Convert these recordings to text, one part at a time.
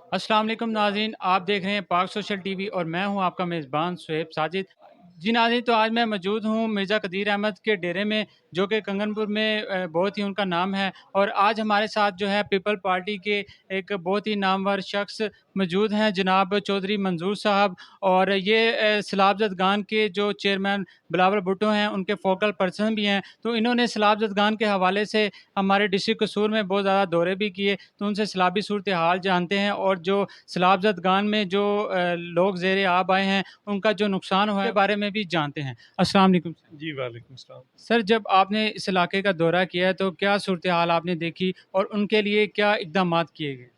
अस्सलाम वालेकुम नाज़रीन, आप देख रहे हैं पाक सोशल टीवी और मैं हूं आपका मेज़बान शुएब साजिद। जी नाज़रीन, तो आज मैं मौजूद हूं मिर्ज़ा कदीर अहमद के डेरे में, जो कि कंगनपुर में बहुत ही उनका नाम है। और आज हमारे साथ जो है पीपल पार्टी के एक बहुत ही नामवर शख्स मौजूद हैं, जनाब चौधरी मंजूर साहब। और ये सैलाब ज़दगान के जो चेयरमैन बिलावल भुट्टो हैं, उनके फोकल पर्सन भी हैं। तो इन्होंने सैलाब ज़दगान के हवाले से हमारे डिस्ट्रिक्ट कसूर में बहुत ज़्यादा दौरे भी किए, तो उनसे सैलाबी सूरत हाल जानते हैं और जो सैलाब ज़दगान में जो लोग ज़ेरे आब आए हैं, उनका जो नुकसान हुआ है, के बारे में भी जानते हैं। अस्सलाम वालेकुम सर। जी, वालेकुम सलाम। सर, जब आपने इस इलाके का दौरा किया है, तो क्या सूरत हाल आपने देखी और उनके लिए क्या इक़दामात किए गए?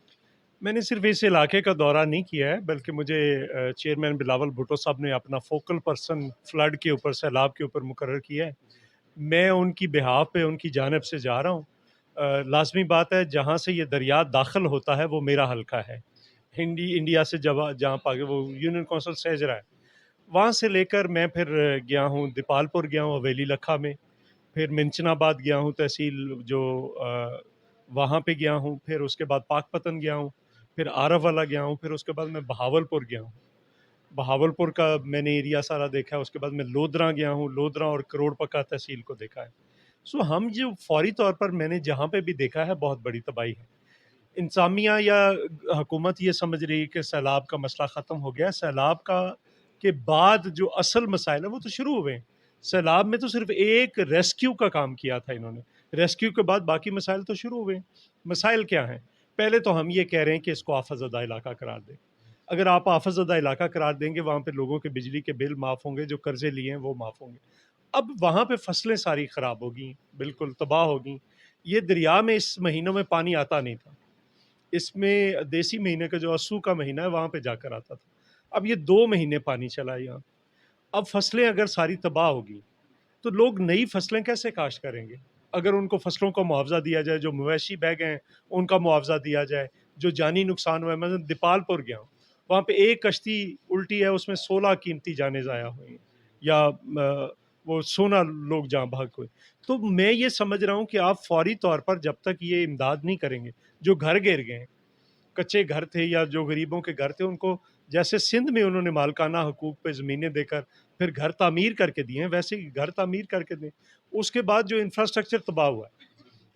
मैंने सिर्फ़ इस इलाके का दौरा नहीं किया है, बल्कि मुझे चेयरमैन बिलावल भुट्टो साहब ने अपना फ़ोकल पर्सन फ्लड के ऊपर, सैलाब के ऊपर मुकर्रर किया है। मैं उनकी बिहाफ़ पे, उनकी जानिब से जा रहा हूँ। लाज़मी बात है, जहाँ से ये दरिया दाख़िल होता है, वो मेरा हलका है। इंडिया से जहाँ पाके वो यूनियन कौंसिल सहेजरा है। वहाँ से लेकर मैं फिर गया हूँ, दीपालपुर गया हूँ, हवेली लखा में, फिर मिंचनाबाद गया हूँ, तहसील जो वहाँ पे गया हूँ, फिर उसके बाद पाकपतन गया हूँ, फिर आरववाला गया हूँ, फिर उसके बाद मैं बहावलपुर गया हूँ। बहावलपुर का मैंने एरिया सारा देखा है, उसके बाद मैं लोधरा गया हूँ, लोधरा और करोड़पक्का तहसील को देखा है। सो हम जो फ़ौरी तौर पर मैंने जहाँ पे भी देखा है, बहुत बड़ी तबाही है। इंतज़ामिया या हुकूमत ये समझ रही है कि सैलाब का मसला ख़त्म हो गया है। सैलाब का के बाद जो असल मसाइल हैं, वो तो शुरू हुए हैं। सैलाब में तो सिर्फ़ एक रेस्क्यू का काम किया था इन्होंने। रेस्क्यू के बाद बाकी मसाइल तो शुरू हुए हैं। मसाइल क्या हैं? पहले तो हम ये कह रहे हैं कि इसको आफ़तज़दा इलाका करार दें। अगर आप आफ़तज़दा इलाका करार देंगे, वहाँ पे लोगों के बिजली के बिल माफ़ होंगे, जो कर्ज़े लिए हैं, वो माफ़ होंगे। अब वहाँ पे फसलें सारी ख़राब हो गई, बिल्कुल तबाह हो गई। ये दरिया में इस महीनों में पानी आता नहीं था। इसमें देसी महीने का जो अस्सू का महीना है, वहाँ पे जाकर आता था। अब ये 2 महीने पानी चला है यहाँ। अब फसलें अगर सारी तबाह होगी, तो लोग नई फसलें कैसे काश्त करेंगे? अगर उनको फसलों का मुआवज़ा दिया जाए, जो मवेशी बह गए हैं, उनका मुआवज़ा दिया जाए, जो जानी नुकसान हुआ है। मैं दीपालपुर गया हूँ, वहाँ पे एक कश्ती उल्टी है, उसमें 16 कीमती जानें ज़ाया हुई हैं, या वो सोना लोग जहाँ भाग गए। तो मैं ये समझ रहा हूँ कि आप फ़ौरी तौर पर जब तक ये इमदाद नहीं करेंगे, जो घर गिर गए हैं, कच्चे घर थे या जो गरीबों के घर थे, उनको जैसे सिंध में उन्होंने मालिकाना हकूक पे ज़मीनें देकर फिर घर तामीर करके दिए हैं, वैसे ही घर तामीर करके दें। उसके बाद जो इंफ्रास्ट्रक्चर तबाह हुआ है,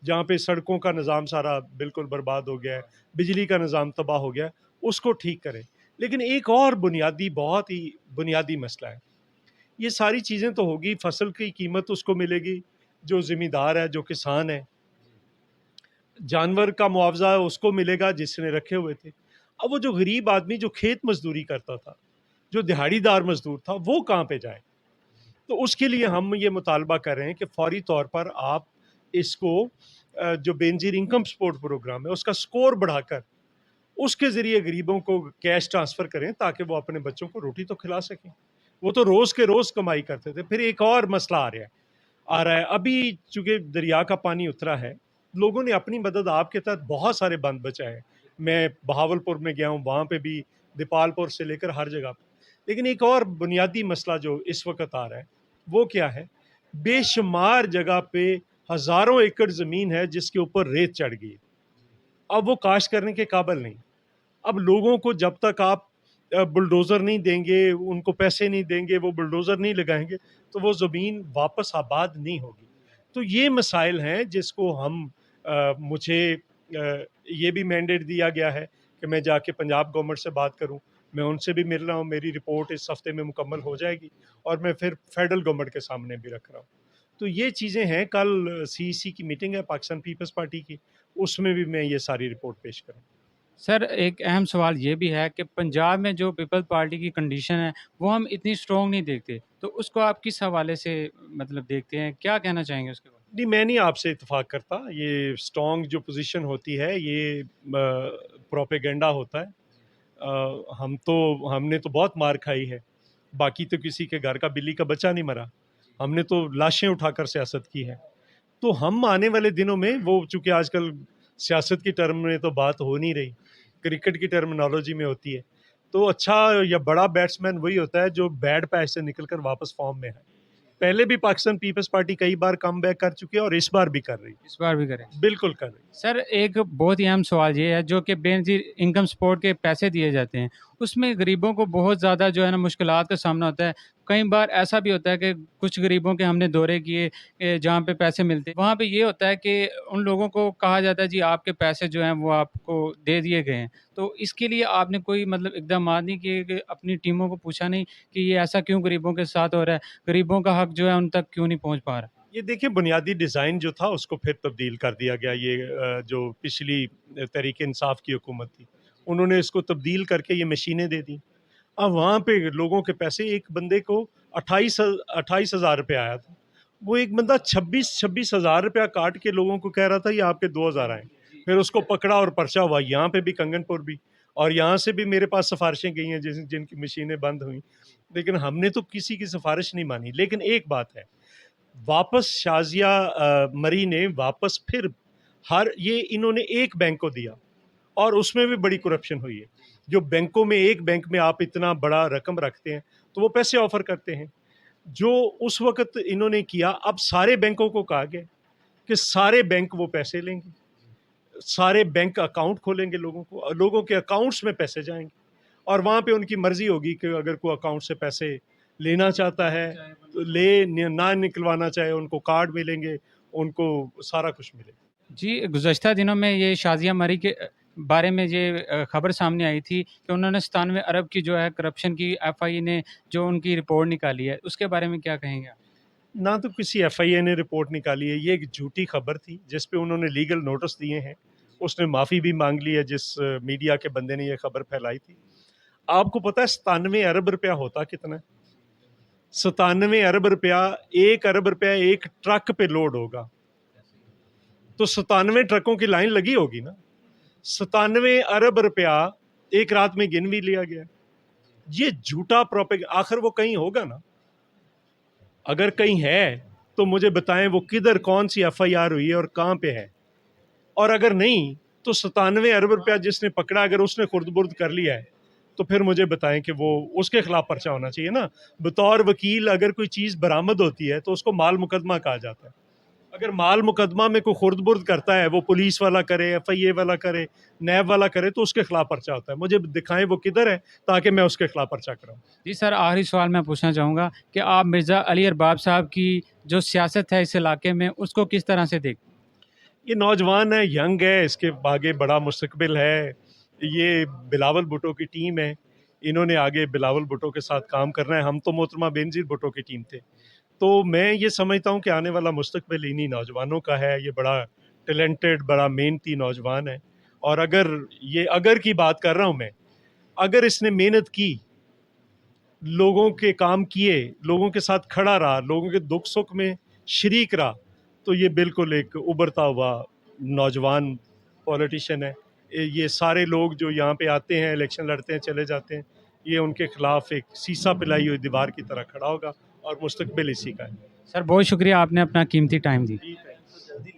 जहाँ पे सड़कों का निज़ाम सारा बिल्कुल बर्बाद हो गया है, बिजली का निज़ाम तबाह हो गया है, उसको ठीक करें। लेकिन एक और बुनियादी, बहुत ही बुनियादी मसला है। ये सारी चीज़ें तो होगी, फसल की कीमत उसको मिलेगी, जो ज़िमींदार है, जो किसान है। जानवर का मुआवज़ा उसको मिलेगा जिसने रखे हुए थे। अब वो जो गरीब आदमी जो खेत मज़दूरी करता था, जो दिहाड़ीदार मज़दूर था, वो कहाँ पे जाए? तो उसके लिए हम ये मुतालबा कर रहे हैं कि फ़ौरी तौर पर आप इसको जो बेनज़ीर इनकम सपोर्ट प्रोग्राम है, उसका स्कोर बढ़ाकर, उसके ज़रिए गरीबों को कैश ट्रांसफ़र करें, ताकि वो अपने बच्चों को रोटी तो खिला सकें। वो तो रोज़ के रोज़ कमाई करते थे। फिर एक और मसला आ रहा है। अभी चूँकि दरिया का पानी उतरा है, लोगों ने अपनी मदद आपके तहत बहुत सारे बांध बचाए हैं। मैं बहावलपुर में गया हूँ, वहाँ पे भी, दीपालपुर से लेकर हर जगह पे। लेकिन एक और बुनियादी मसला जो इस वक़्त आ रहा है, वो क्या है? बेशुमार जगह पे हज़ारों एकड़ ज़मीन है जिसके ऊपर रेत चढ़ गई है। अब वो काश्त करने के काबिल नहीं। अब लोगों को जब तक आप बुलडोज़र नहीं देंगे, उनको पैसे नहीं देंगे, वो बुलडोज़र नहीं लगाएँगे, तो वो ज़मीन वापस आबाद नहीं होगी। तो ये मसाइल हैं जिसको हम मुझे ये भी मैंडेट दिया गया है कि मैं जाके पंजाब गवर्नमेंट से बात करूँ। मैं उनसे भी मिल रहा हूँ, मेरी रिपोर्ट इस हफ़्ते में मुकम्मल हो जाएगी और मैं फिर फेडरल गवर्नमेंट के सामने भी रख रहा हूँ। तो ये चीज़ें हैं, कल सीईसी की मीटिंग है पाकिस्तान पीपल्स पार्टी की, उसमें भी मैं ये सारी रिपोर्ट पेश करूँ। सर, एक अहम सवाल ये भी है कि पंजाब में जो पीपल्स पार्टी की कंडीशन है, वो हम इतनी स्ट्रॉन्ग नहीं देखते। तो उसको आप किस हवाले से मतलब देखते हैं? क्या कहना चाहेंगे उसके बारे नहीं, मैं नहीं आपसे इत्तेफ़ाक करता। ये स्ट्रॉन्ग जो पोज़ीशन होती है, ये प्रोपेगेंडा होता है। हमने तो बहुत मार खाई है। बाकी तो किसी के घर का बिल्ली का बच्चा नहीं मरा। हमने तो लाशें उठाकर सियासत की है। तो हम आने वाले दिनों में, वो चूँकि आजकल सियासत की टर्म में तो बात हो नहीं रही, क्रिकेट की टर्मिनोलॉजी में होती है। तो अच्छा या बड़ा बैट्समैन वही होता है जो बैड पैच से निकल कर वापस फ़ॉर्म में है। पहले भी पाकिस्तान पीपल्स पार्टी कई बार कम बैक कर चुकी है और इस बार भी कर रही है, इस बार भी करें। बिल्कुल कर रही है। सर एक बहुत ही अहम सवाल ये है जो कि बेनज़ीर इनकम सपोर्ट के पैसे दिए जाते हैं, उसमें गरीबों को बहुत ज़्यादा जो है ना मुश्किलात का सामना होता है। कई बार ऐसा भी होता है कि कुछ गरीबों के हमने दौरे किए जहाँ पे पैसे मिलते हैं, वहाँ पे ये होता है कि उन लोगों को कहा जाता है जी आपके पैसे जो हैं वो आपको दे दिए गए हैं। तो इसके लिए आपने कोई मतलब इक़दामात नहीं किए कि अपनी टीमों को पूछा नहीं कि ये ऐसा क्यों गरीबों के साथ हो रहा है? गरीबों का हक जो है उन तक क्यों नहीं पहुँच पा रहा? ये देखिए बुनियादी डिज़ाइन जो था उसको फिर तब्दील कर दिया गया। ये जो पिछली तहरीक इंसाफ की हुकूमत थी, उन्होंने इसको तब्दील करके ये मशीनें दे दी। अब वहाँ पे लोगों के पैसे, एक बंदे को 28,000 रुपये आया था। वो एक बंदा 26 हज़ार रुपया काट के लोगों को कह रहा था ये आपके 2,000 आए। फिर उसको पकड़ा और पर्चा हुआ, यहाँ पे भी कंगनपुर भी, और यहाँ से भी मेरे पास सिफारिशें गई हैं जिनकी मशीनें बंद हुई। लेकिन हमने तो किसी की सिफारिश नहीं मानी। लेकिन एक बात है, वापस शाज़िया मरी ने वापस फिर हर ये इन्होंने एक बैंक को दिया और उसमें भी बड़ी करप्शन हुई है। जो बैंकों में, एक बैंक में आप इतना बड़ा रकम रखते हैं तो वो पैसे ऑफर करते हैं। जो उस वक़्त इन्होंने किया, अब सारे बैंकों को कहा गया कि सारे बैंक वो पैसे लेंगे, सारे बैंक अकाउंट खोलेंगे लोगों को, लोगों के अकाउंट्स में पैसे जाएँगे और वहाँ पे उनकी मर्ज़ी होगी कि अगर कोई अकाउंट से पैसे लेना चाहता है तो ले, ना निकलवाना चाहे उनको कार्ड मिलेंगे, उनको सारा कुछ मिलेगा। जी, गुज़श्ता दिनों में ये शाज़िया मरी के बारे में ये खबर सामने आई थी कि उन्होंने 97 अरब की जो है करप्शन की एफआई ने जो उनकी रिपोर्ट निकाली है, उसके बारे में क्या कहेंगे आप? ना तो किसी एफआईए ने रिपोर्ट निकाली है, ये एक झूठी खबर थी जिस पे उन्होंने लीगल नोटिस दिए हैं। उसने माफ़ी भी मांग ली है जिस मीडिया के बंदे ने ये खबर फैलाई थी। आपको पता है 97 अरब रुपया होता कितना है? 97 अरब रुपया, 1 अरब रुपया एक ट्रक पे लोड होगा, तो 97 ट्रकों की लाइन लगी होगी ना। 97 अरब रुपया एक रात में गिन भी लिया गया। ये झूठा आखिर वो कहीं होगा ना। अगर कहीं है तो मुझे बताएं वो किधर, कौन सी एफआईआर हुई है और कहाँ पे है। और अगर नहीं तो 97 अरब रुपया जिसने पकड़ा, अगर उसने खुर्द-बुर्द कर लिया है तो फिर मुझे बताएं कि वो, उसके खिलाफ पर्चा होना चाहिए ना। बतौर वकील अगर कोई चीज़ बरामद होती है तो उसको माल मुकदमा कहा जाता है। अगर माल मुकदमा में कोई खुर्द-बुर्द करता है, वो पुलिस वाला करे, एफआईए वाला करे, नैब वाला करे, तो उसके खिलाफ पर्चा होता है। मुझे दिखाएं वो किधर है ताकि मैं उसके खिलाफ पर्चा कराऊं। जी सर, आखिरी सवाल मैं पूछना चाहूँगा कि आप मिर्ज़ा अली अरबाब साहब की जो सियासत है इस इलाके में, उसको किस तरह से देखते हैं? ये नौजवान है, यंग है, इसके आगे बड़ा मुस्तकबिल है। ये बिलावल भुट्टो की टीम है, इन्होंने आगे बिलावल भुट्टो के साथ काम करना है। हम तो मोहतरमा बेनज़ीर भुट्टो की टीम थे। तो मैं ये समझता हूँ कि आने वाला मुस्तकबिल इन्हीं नौजवानों का है। ये बड़ा टैलेंटेड, बड़ा मेहनती नौजवान है और अगर की बात कर रहा हूँ मैं, अगर इसने मेहनत की, लोगों के काम किए, लोगों के साथ खड़ा रहा, लोगों के दुख-सुख में शरीक रहा, तो ये बिल्कुल एक उभरता हुआ नौजवान पॉलिटिशियन है। ये सारे लोग जो यहाँ पे आते हैं, इलेक्शन लड़ते हैं, चले जाते हैं, ये उनके खिलाफ एक सीसा पिलाई हुई दीवार की तरह खड़ा होगा और मुस्तकबिल इसी का है। सर बहुत शुक्रिया, आपने अपना कीमती टाइम दी। जी, थैंक यू।